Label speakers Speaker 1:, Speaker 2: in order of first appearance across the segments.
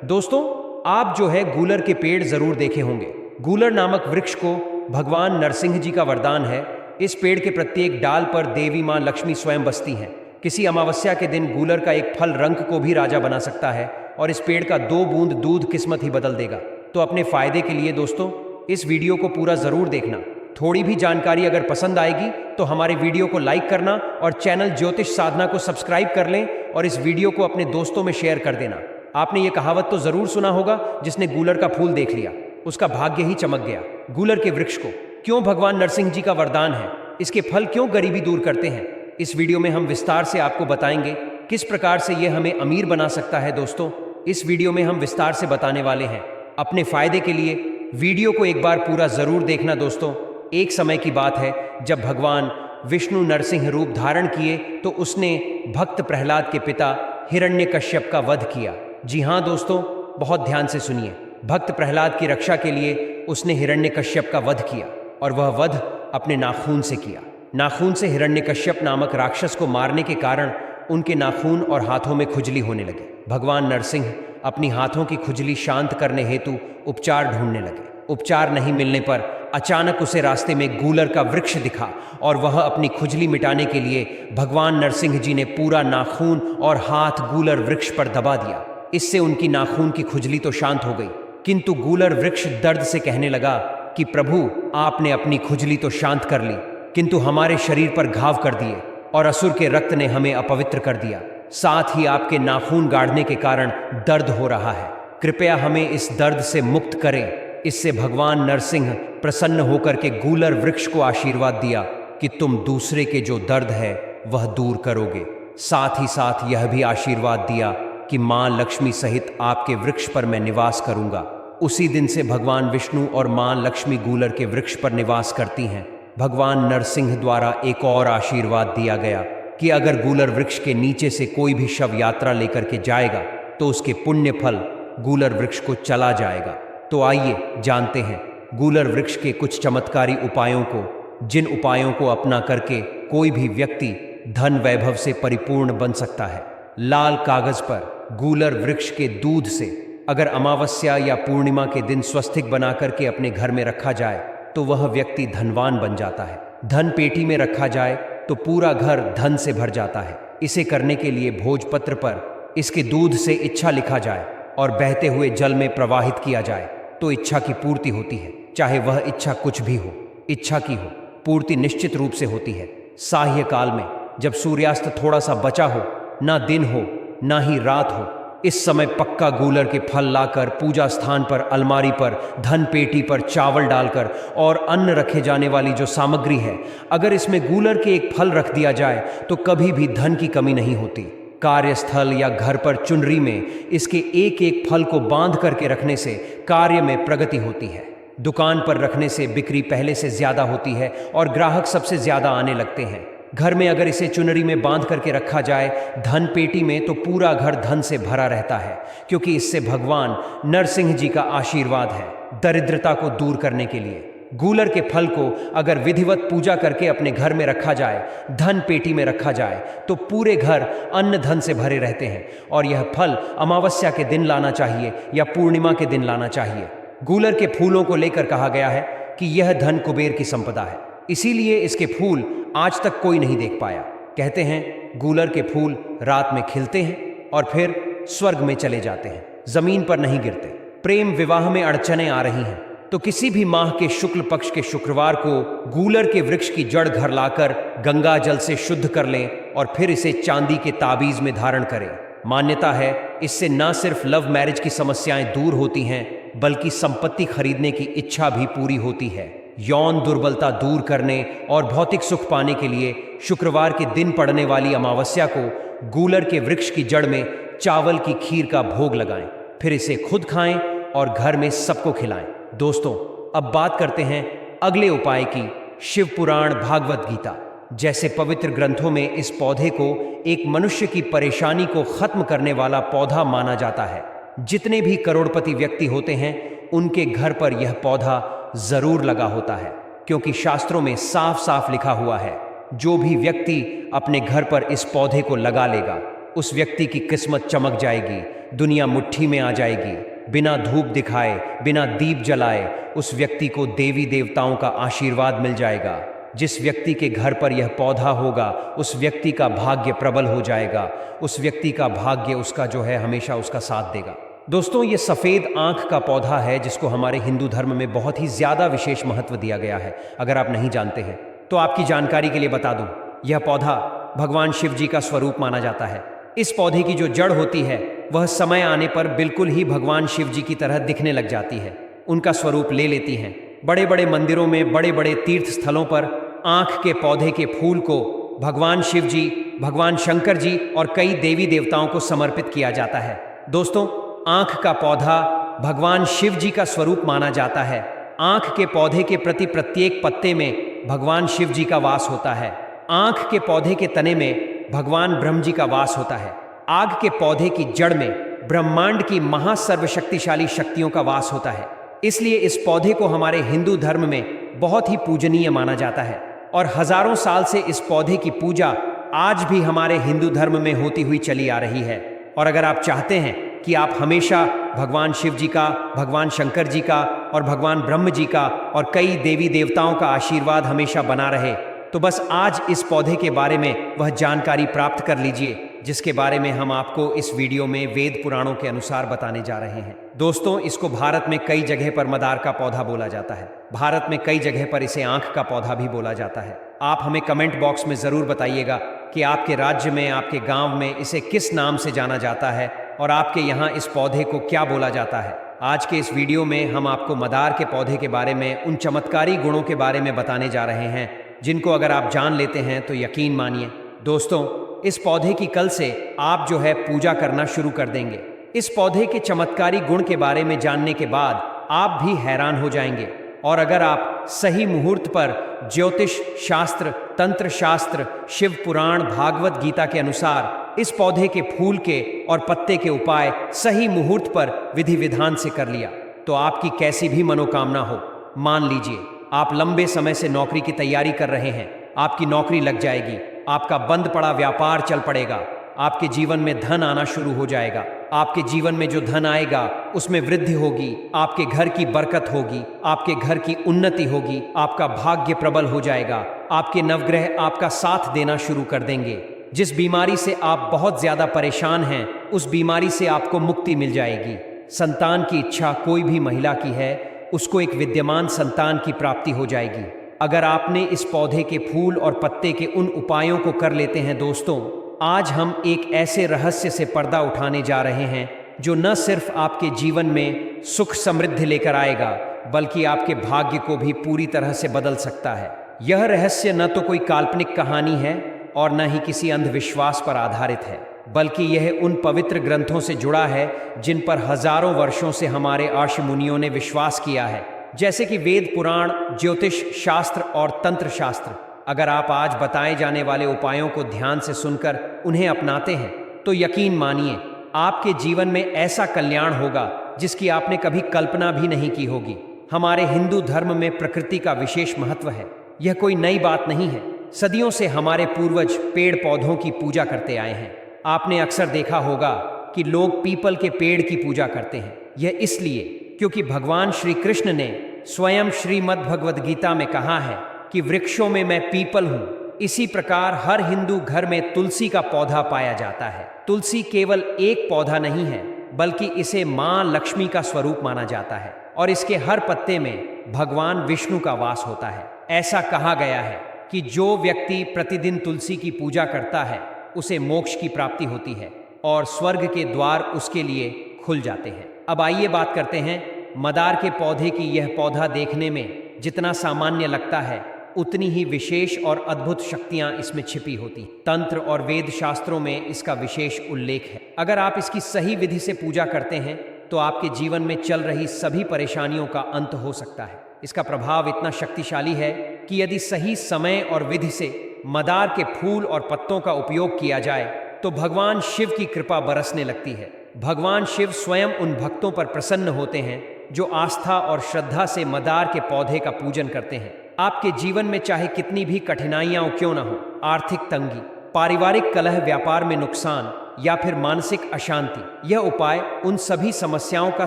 Speaker 1: दोस्तों, आप जो है गूलर के पेड़ जरूर देखे होंगे। गूलर नामक वृक्ष को भगवान नरसिंह जी का वरदान है। इस पेड़ के प्रत्येक डाल पर देवी मां लक्ष्मी स्वयं बसती हैं। किसी अमावस्या के दिन गूलर का एक फल रंक को भी राजा बना सकता है और इस पेड़ का 2 बूंद दूध किस्मत ही बदल देगा। तो अपने फायदे के लिए दोस्तों इस वीडियो को पूरा जरूर देखना। थोड़ी भी जानकारी अगर पसंद आएगी तो हमारे वीडियो को लाइक करना और चैनल ज्योतिष साधना को सब्सक्राइब कर लें और इस वीडियो को अपने दोस्तों में शेयर कर देना। आपने ये कहावत तो जरूर सुना होगा, जिसने गूलर का फूल देख लिया उसका भाग्य ही चमक गया। गूलर के वृक्ष को क्यों भगवान नरसिंह जी का वरदान है, इसके फल क्यों गरीबी दूर करते हैं, इस वीडियो में हम विस्तार से आपको बताएंगे। किस प्रकार से यह हमें अमीर बना सकता है दोस्तों, इस वीडियो में हम विस्तार से बताने वाले हैं। अपने फायदे के लिए वीडियो को एक बार पूरा जरूर देखना दोस्तों। एक समय की बात है जब भगवान विष्णु नरसिंह रूप धारण किए तो उसने भक्त प्रहलाद के पिता हिरण्यकश्यप का वध किया। जी हाँ दोस्तों, बहुत ध्यान से सुनिए। भक्त प्रहलाद की रक्षा के लिए उसने हिरण्यकश्यप का वध किया और वह वध अपने नाखून से किया। नाखून से हिरण्यकश्यप नामक राक्षस को मारने के कारण उनके नाखून और हाथों में खुजली होने लगे। भगवान नरसिंह अपनी हाथों की खुजली शांत करने हेतु उपचार ढूंढने लगे। उपचार नहीं मिलने पर अचानक उसे रास्ते में गूलर का वृक्ष दिखा और वह अपनी खुजली मिटाने के लिए भगवान नरसिंह जी ने पूरा नाखून और हाथ गूलर वृक्ष पर दबा दिया। इससे उनकी नाखून की खुजली तो शांत हो गई, किंतु गूलर वृक्ष दर्द से कहने लगा कि प्रभु, आपने अपनी खुजली तो शांत कर ली, किंतु हमारे शरीर पर घाव कर दिए और असुर के रक्त ने हमें अपवित्र कर दिया। साथ ही आपके नाखून गाड़ने के कारण दर्द हो रहा है। कृपया हमें इस दर्द से मुक्त करें। इससे भगवान नरसिंह प्रसन्न होकर के गूलर वृक्ष को आशीर्वाद दिया कि तुम दूसरे के जो दर्द है वह दूर करोगे। साथ ही साथ यह भी आशीर्वाद दिया कि मां लक्ष्मी सहित आपके वृक्ष पर मैं निवास करूंगा। उसी दिन से भगवान विष्णु और मां लक्ष्मी गूलर के वृक्ष पर निवास करती हैं। भगवान नरसिंह द्वारा एक और आशीर्वाद दिया गया कि अगर गूलर वृक्ष के नीचे से कोई भी शव यात्रा लेकर के जाएगा तो उसके पुण्य फल गूलर वृक्ष को चला जाएगा। तो आइए जानते हैं गूलर वृक्ष के कुछ चमत्कारी उपायों को, जिन उपायों को अपना करके कोई भी व्यक्ति धन वैभव से परिपूर्ण बन सकता है। लाल कागज पर गूलर वृक्ष के दूध से अगर अमावस्या या पूर्णिमा के दिन स्वस्तिक बना करके अपने घर में रखा जाए तो वह व्यक्ति धनवान बन जाता है। धन पेटी में रखा जाए तो पूरा घर धन से भर जाता है। इसे करने के लिए भोजपत्र पर इसके दूध से इच्छा लिखा जाए और बहते हुए जल में प्रवाहित किया जाए तो इच्छा की पूर्ति होती है। चाहे वह इच्छा कुछ भी हो, इच्छा की हो, पूर्ति निश्चित रूप से होती है। साह्य काल में जब सूर्यास्त थोड़ा सा बचा हो, ना दिन हो ना ही रात हो, इस समय पक्का गूलर के फल लाकर पूजा स्थान पर, अलमारी पर, धन पेटी पर चावल डालकर और अन्न रखे जाने वाली जो सामग्री है, अगर इसमें गूलर के एक फल रख दिया जाए तो कभी भी धन की कमी नहीं होती। कार्यस्थल या घर पर चुनरी में इसके एक एक फल को बांध करके रखने से कार्य में प्रगति होती है। दुकान पर रखने से बिक्री पहले से ज्यादा होती है और ग्राहक सबसे ज्यादा आने लगते हैं। घर में अगर इसे चुनरी में बांध करके रखा जाए धन पेटी में तो पूरा घर धन से भरा रहता है, क्योंकि इससे भगवान नरसिंह जी का आशीर्वाद है दरिद्रता को दूर करने के लिए। गूलर के फल को अगर विधिवत पूजा करके अपने घर में रखा जाए, धन पेटी में रखा जाए तो पूरे घर अन्न धन से भरे रहते हैं। और यह फल अमावस्या के दिन लाना चाहिए या पूर्णिमा के दिन लाना चाहिए। गूलर के फूलों को लेकर कहा गया है कि यह धन कुबेर की संपदा है, इसीलिए इसके फूल आज तक कोई नहीं देख पाया। कहते हैं गूलर के फूल रात में खिलते हैं और फिर स्वर्ग में चले जाते हैं, जमीन पर नहीं गिरते। प्रेम विवाह में अड़चनें आ रही हैं तो किसी भी माह के शुक्ल पक्ष के शुक्रवार को गूलर के वृक्ष की जड़ घर लाकर गंगा जल से शुद्ध कर लें और फिर इसे चांदी के ताबीज में धारण करें। मान्यता है इससे न सिर्फ लव मैरिज की समस्याएं दूर होती हैं बल्कि संपत्ति खरीदने की इच्छा भी पूरी होती है। यौन दुर्बलता दूर करने और भौतिक सुख पाने के लिए शुक्रवार के दिन पड़ने वाली अमावस्या को गूलर के वृक्ष की जड़ में चावल की खीर का भोग लगाएं, फिर इसे खुद खाएं और घर में सबको खिलाएं। दोस्तों, अब बात करते हैं अगले उपाय की। शिव पुराण, भागवत गीता जैसे पवित्र ग्रंथों में इस पौधे को एक मनुष्य की परेशानी को खत्म करने वाला पौधा माना जाता है। जितने भी करोड़पति व्यक्ति होते हैं उनके घर पर यह पौधा जरूर लगा होता है, क्योंकि शास्त्रों में साफ साफ लिखा हुआ है जो भी व्यक्ति अपने घर पर इस पौधे को लगा लेगा उस व्यक्ति की किस्मत चमक जाएगी, दुनिया मुट्ठी में आ जाएगी। बिना धूप दिखाए, बिना दीप जलाए उस व्यक्ति को देवी देवताओं का आशीर्वाद मिल जाएगा। जिस व्यक्ति के घर पर यह पौधा होगा उस व्यक्ति का भाग्य प्रबल हो जाएगा। उस व्यक्ति का भाग्य उसका जो है हमेशा उसका साथ देगा। दोस्तों, ये सफ़ेद आंख का पौधा है जिसको हमारे हिंदू धर्म में बहुत ही ज़्यादा विशेष महत्व दिया गया है। अगर आप नहीं जानते हैं तो आपकी जानकारी के लिए बता दूं, यह पौधा भगवान शिव जी का स्वरूप माना जाता है। इस पौधे की जो जड़ होती है वह समय आने पर बिल्कुल ही भगवान शिव जी की तरह दिखने लग जाती है, उनका स्वरूप ले लेती हैं। बड़े बड़े मंदिरों में, बड़े बड़े तीर्थ स्थलों पर आंख के पौधे के फूल को भगवान शिव जी, भगवान शंकर जी और कई देवी देवताओं को समर्पित किया जाता है। दोस्तों, आंख का पौधा भगवान शिव जी का स्वरूप माना जाता है। आंख के पौधे के प्रति प्रत्येक पत्ते में भगवान शिव जी का वास होता है। आंख के पौधे के तने में भगवान ब्रह्म जी का वास होता है। आग के पौधे की जड़ में ब्रह्मांड की महासर्वशक्तिशाली शक्तियों का वास होता है। इसलिए इस पौधे को हमारे हिंदू धर्म में बहुत ही पूजनीय माना जाता है और हजारों साल से इस पौधे की पूजा आज भी हमारे हिंदू धर्म में होती हुई चली आ रही है। और अगर आप चाहते हैं कि आप हमेशा भगवान शिव जी का, भगवान शंकर जी का और भगवान ब्रह्म जी का और कई देवी देवताओं का आशीर्वाद हमेशा बना रहे, तो बस आज इस पौधे के बारे में वह जानकारी प्राप्त कर लीजिए जिसके बारे में हम आपको इस वीडियो में वेद पुराणों के अनुसार बताने जा रहे हैं। दोस्तों, इसको भारत में कई जगह पर मदार का पौधा बोला जाता है। भारत में कई जगह पर इसे आंख का पौधा भी बोला जाता है। आप हमें कमेंट बॉक्स में ज़रूर बताइएगा कि आपके राज्य में, आपके गांव में इसे किस नाम से जाना जाता है और आपके यहाँ इस पौधे को क्या बोला जाता है। आज के इस वीडियो में हम आपको मदार के पौधे के बारे में, उन चमत्कारी गुणों के बारे में बताने जा रहे हैं जिनको अगर आप जान लेते हैं तो यकीन मानिए दोस्तों, इस पौधे की कल से आप जो है पूजा करना शुरू कर देंगे। इस पौधे के चमत्कारी गुण के बारे में जानने के बाद आप भी हैरान हो जाएंगे। और अगर आप सही मुहूर्त पर ज्योतिष शास्त्र, तंत्र शास्त्र, शिव पुराण, भागवत गीता के अनुसार इस पौधे के फूल के और पत्ते के उपाय सही मुहूर्त पर विधि विधान से कर लिया तो आपकी कैसी भी मनोकामना हो, मान लीजिए आप लंबे समय से नौकरी की तैयारी कर रहे हैं, आपकी नौकरी लग जाएगी, आपका बंद पड़ा व्यापार चल पड़ेगा, आपके जीवन में धन आना शुरू हो जाएगा, आपके जीवन में जो धन आएगा उसमें वृद्धि होगी, आपके घर की बरकत होगी, आपके घर की उन्नति होगी, आपका भाग्य प्रबल हो जाएगा, आपके नवग्रह आपका साथ देना शुरू कर देंगे। जिस बीमारी से आप बहुत ज्यादा परेशान हैं उस बीमारी से आपको मुक्ति मिल जाएगी। संतान की इच्छा कोई भी महिला की है उसको एक विद्यमान संतान की प्राप्ति हो जाएगी अगर आपने इस पौधे के फूल और पत्ते के उन उपायों को कर लेते हैं। दोस्तों, आज हम एक ऐसे रहस्य से पर्दा उठाने जा रहे हैं जो न सिर्फ आपके जीवन में सुख समृद्धि लेकर आएगा बल्कि आपके भाग्य को भी पूरी तरह से बदल सकता है। यह रहस्य न तो कोई काल्पनिक कहानी है और न ही किसी अंधविश्वास पर आधारित है, बल्कि यह उन पवित्र ग्रंथों से जुड़ा है जिन पर हजारों वर्षों से हमारे ऋषि मुनियों ने विश्वास किया है, जैसे कि वेद पुराण, ज्योतिष शास्त्र और तंत्र शास्त्र। अगर आप आज बताए जाने वाले उपायों को ध्यान से सुनकर उन्हें अपनाते हैं तो यकीन मानिए आपके जीवन में ऐसा कल्याण होगा जिसकी आपने कभी कल्पना भी नहीं की होगी। हमारे हिंदू धर्म में प्रकृति का विशेष महत्व है। यह कोई नई बात नहीं है। सदियों से हमारे पूर्वज पेड़ पौधों की पूजा करते आए हैं। आपने अक्सर देखा होगा कि लोग पीपल के पेड़ की पूजा करते हैं। यह इसलिए क्योंकि भगवान श्री कृष्ण ने स्वयं श्रीमद् भगवद गीता में कहा है कि वृक्षों में मैं पीपल हूँ। इसी प्रकार हर हिंदू घर में तुलसी का पौधा पाया जाता है। तुलसी केवल एक पौधा नहीं है बल्कि इसे माँ लक्ष्मी का स्वरूप माना जाता है और इसके हर पत्ते में भगवान विष्णु का वास होता है। ऐसा कहा गया है कि जो व्यक्ति प्रतिदिन तुलसी की पूजा करता है उसे मोक्ष की प्राप्ति होती है और स्वर्ग के द्वार उसके लिए खुल जाते हैं। अब आइए बात करते हैं मदार के पौधे की। यह पौधा देखने में जितना सामान्य लगता है उतनी ही विशेष और अद्भुत शक्तियां इसमें छिपी होती। तंत्र और वेद शास्त्रों में इसका विशेष उल्लेख है। अगर आप इसकी सही विधि से पूजा करते हैं तो आपके जीवन में चल रही सभी परेशानियों का अंत हो सकता है। इसका प्रभाव इतना शक्तिशाली है कि यदि सही समय और विधि से मदार के फूल और पत्तों का उपयोग किया जाए तो भगवान शिव की कृपा बरसने लगती है। भगवान शिव स्वयं उन भक्तों पर प्रसन्न होते हैं जो आस्था और श्रद्धा से मदार के पौधे का पूजन करते हैं। आपके जीवन में चाहे कितनी भी कठिनाइयां क्यों न हो, आर्थिक तंगी, पारिवारिक कलह, व्यापार में नुकसान या फिर मानसिक अशांति। यह उपाय उन सभी समस्याओं का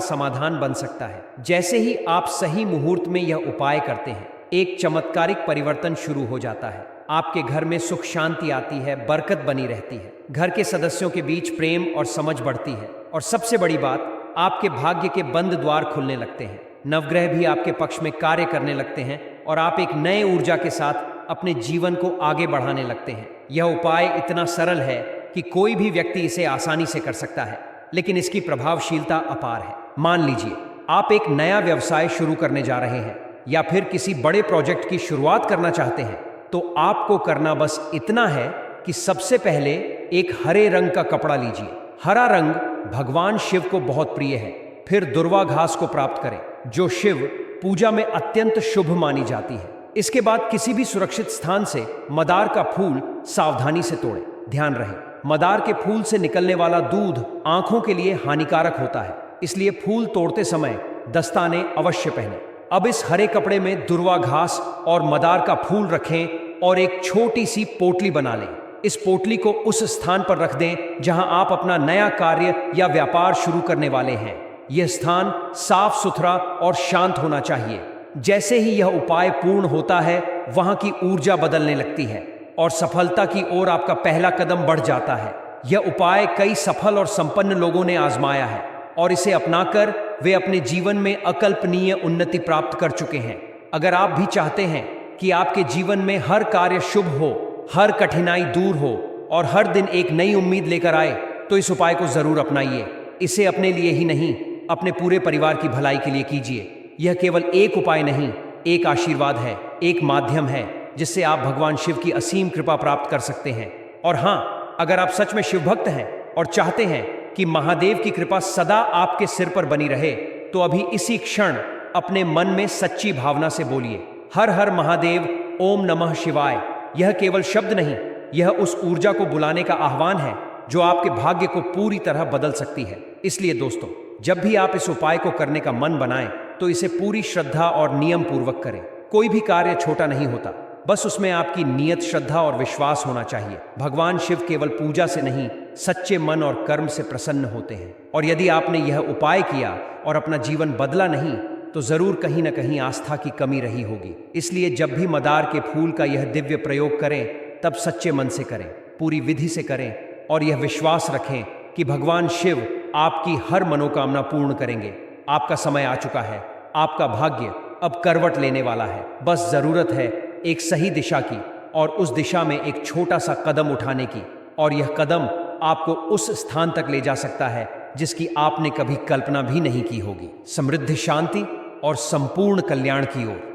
Speaker 1: समाधान बन सकता है। जैसे ही आप सही मुहूर्त में यह उपाय करते हैं, एक चमत्कारिक परिवर्तन शुरू हो जाता है। आपके घर में सुख शांति आती है, बरकत बनी रहती है, घर के सदस्यों के बीच प्रेम और समझ बढ़ती है, और सबसे बड़ी बात, आपके भाग्य के बंद द्वार खुलने लगते हैं। नवग्रह भी आपके पक्ष में कार्य करने लगते हैं और आप एक नए ऊर्जा के साथ अपने जीवन को आगे बढ़ाने लगते हैं। यह उपाय इतना सरल है कि कोई भी व्यक्ति इसे आसानी से कर सकता है, लेकिन इसकी प्रभावशीलता अपार है। मान लीजिए आप एक नया व्यवसाय शुरू करने जा रहे हैं या फिर किसी बड़े प्रोजेक्ट की शुरुआत करना चाहते हैं, तो आपको करना बस इतना है कि सबसे पहले एक हरे रंग का कपड़ा लीजिए। हरा रंग भगवान शिव को बहुत प्रिय है। फिर दुर्वा घास को प्राप्त करें, जो शिव पूजा में अत्यंत शुभ मानी जाती है। इसके बाद किसी भी सुरक्षित स्थान से मदार का फूल सावधानी से तोड़ें। ध्यान रहे, मदार के फूल से निकलने वाला दूध आंखों के लिए हानिकारक होता है, इसलिए फूल तोड़ते समय दस्ताने अवश्य पहनें। अब इस हरे कपड़े में दुर्वा घास और मदार का फूल रखें और एक छोटी सी पोटली बना लें। इस पोटली को उस स्थान पर रख दें जहां आप अपना नया कार्य या व्यापार शुरू करने वाले हैं। यह स्थान साफ सुथरा और शांत होना चाहिए। जैसे ही यह उपाय पूर्ण होता है, वहां की ऊर्जा बदलने लगती है और सफलता की ओर आपका पहला कदम बढ़ जाता है। यह उपाय कई सफल और संपन्न लोगों ने आजमाया है और इसे अपनाकर वे अपने जीवन में अकल्पनीय उन्नति प्राप्त कर चुके हैं। अगर आप भी चाहते हैं कि आपके जीवन में हर कार्य शुभ हो, हर कठिनाई दूर हो और हर दिन एक नई उम्मीद लेकर आए, तो इस उपाय को जरूर अपनाइए। इसे अपने लिए ही नहीं, अपने पूरे परिवार की भलाई के लिए कीजिए। यह केवल एक उपाय नहीं, एक आशीर्वाद है, एक माध्यम है जिससे आप भगवान शिव की असीम कृपा प्राप्त कर सकते हैं। और हाँ, अगर आप सच में शिव भक्त हैं और चाहते हैं कि महादेव की कृपा सदा आपके सिर पर बनी रहे, तो अभी इसी क्षण अपने मन में सच्ची भावना से बोलिए, हर हर महादेव, ओम नमः शिवाय। यह केवल शब्द नहीं, यह उस ऊर्जा को बुलाने का आह्वान है जो आपके भाग्य को पूरी तरह बदल सकती है। इसलिए दोस्तों, जब भी आप इस उपाय को करने का मन बनाएं, तो इसे पूरी श्रद्धा और नियम पूर्वक करें। कोई भी कार्य छोटा नहीं होता, बस उसमें आपकी नियत, श्रद्धा और विश्वास होना चाहिए। भगवान शिव केवल पूजा से नहीं, सच्चे मन और कर्म से प्रसन्न होते हैं। और यदि आपने यह उपाय किया और अपना जीवन बदला नहीं, तो जरूर कहीं ना कहीं आस्था की कमी रही होगी। इसलिए जब भी मदार के फूल का यह दिव्य प्रयोग करें, तब सच्चे मन से करें, पूरी विधि से करें और यह विश्वास रखें कि भगवान शिव आपकी हर मनोकामना पूर्ण करेंगे। आपका समय आ चुका है, आपका भाग्य अब करवट लेने वाला है। बस जरूरत है एक सही दिशा की और उस दिशा में एक छोटा सा कदम उठाने की, और यह कदम आपको उस स्थान तक ले जा सकता है जिसकी आपने कभी कल्पना भी नहीं की होगी। समृद्धि, शांति और संपूर्ण कल्याण की ओर।